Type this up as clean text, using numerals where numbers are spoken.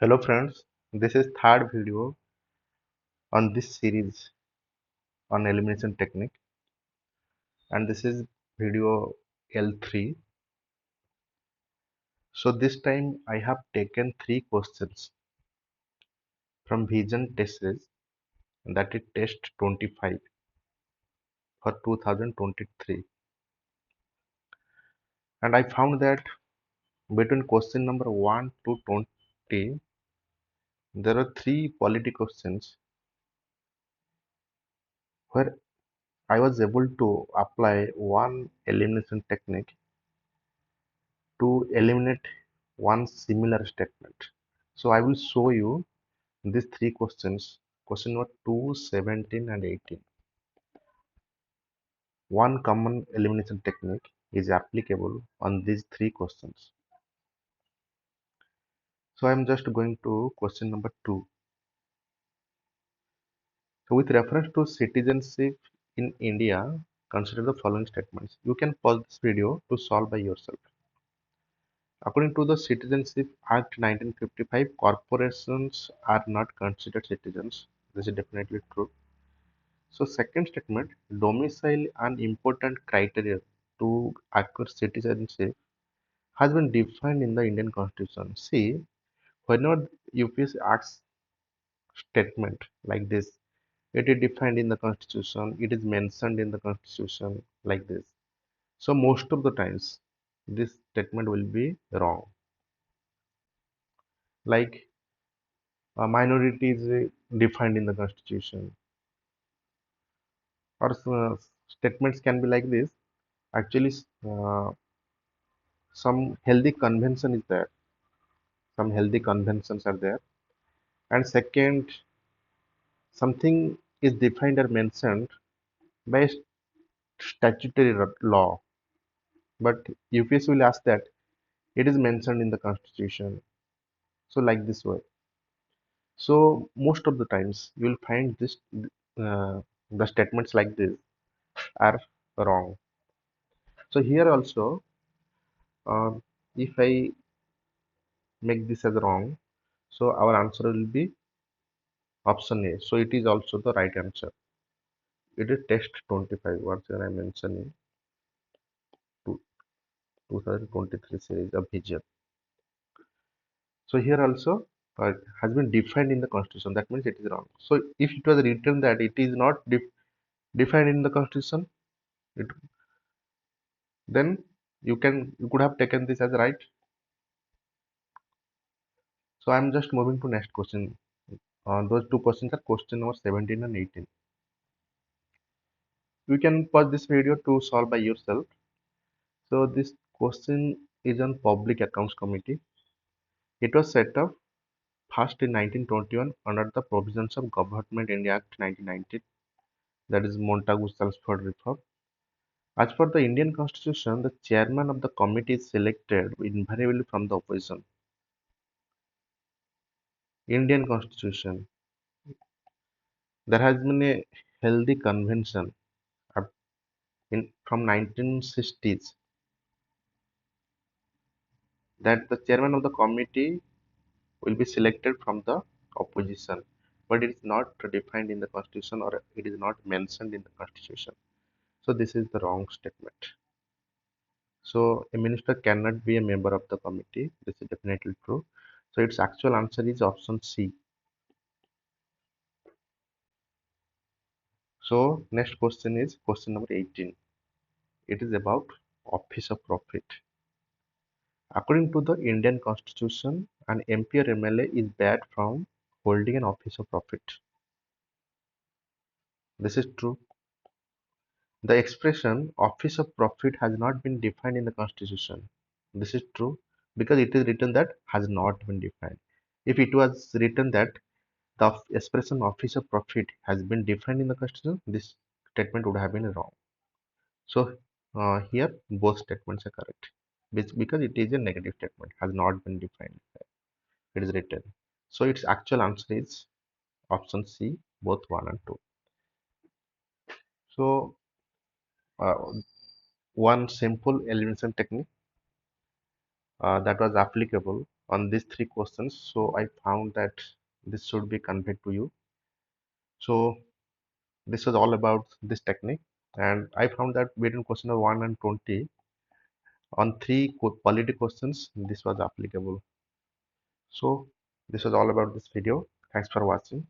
Hello friends, this is third video on this series on elimination technique, and this is video L3. So this time I have taken three questions from Vision test series, that is test 25 for 2023, and I found that between question number 1 to 20 there are three polity questions where I was able to apply one elimination technique to eliminate one similar statement. So I will show you these three questions. Question number 2, 17 and 18. One common elimination technique is applicable on these three questions. So I am just going to question number 2. So with reference to citizenship in India, consider the following statements. You can pause this video to solve by yourself. According to the Citizenship Act 1955, corporations are not considered citizens. This is definitely true. So second statement, domicile an important criteria to acquire citizenship has been defined in the Indian Constitution. See, whenever UPSC asks statement like this, it is defined in the Constitution, it is mentioned in the Constitution like this. So most of the times, this statement will be wrong. Like a minority is defined in the Constitution, or statements can be like this. Actually, some healthy convention is there, some healthy conventions are there, and second, something is defined or mentioned by statutory law, but UPS will ask that it is mentioned in the constitution, so like this way. So most of the times you will find this the statements like this are wrong. So here also, uh, if I make this as wrong, so our answer will be option A. So it is also the right answer. It is test 25, what I am mentioning, to 2023 series of Vision. So here also has been defined in the constitution. That means it is wrong. So if it was written that it is not defined in the constitution, it, then you could have taken this as right. So I am just moving to next question. Those two questions are question number 17 and 18. You can pause this video to solve by yourself. So this question is on Public Accounts Committee. It was set up first in 1921 under the provisions of Government India Act 1990, that is Montagu-Chelmsford reform. As per the Indian Constitution, the chairman of the committee is selected invariably from the opposition. Indian Constitution. There has been a healthy convention from 1960s that the chairman of the committee will be selected from the opposition, but it is not defined in the Constitution, or it is not mentioned in the Constitution. So this is the wrong statement. So a minister cannot be a member of the committee. This is definitely true. So its actual answer is option C. So next question is question number 18. It is about office of profit. According to the Indian Constitution, an MP or MLA is barred from holding an office of profit. This is true. The expression office of profit has not been defined in the Constitution. This is true because it is written that has not been defined. If it was written that the expression office of profit has been defined in the Constitution, this statement would have been wrong. So here both statements are correct because it is a negative statement, has not been defined. It is written. So its actual answer is option C, both 1 and 2. So uh, one simple elimination technique that was applicable on these three questions. So I found that this should be conveyed to you. So this was all about this technique, and I found that between question number 1 and 20 on three quality questions, this was applicable. So this was all about this video. Thanks for watching.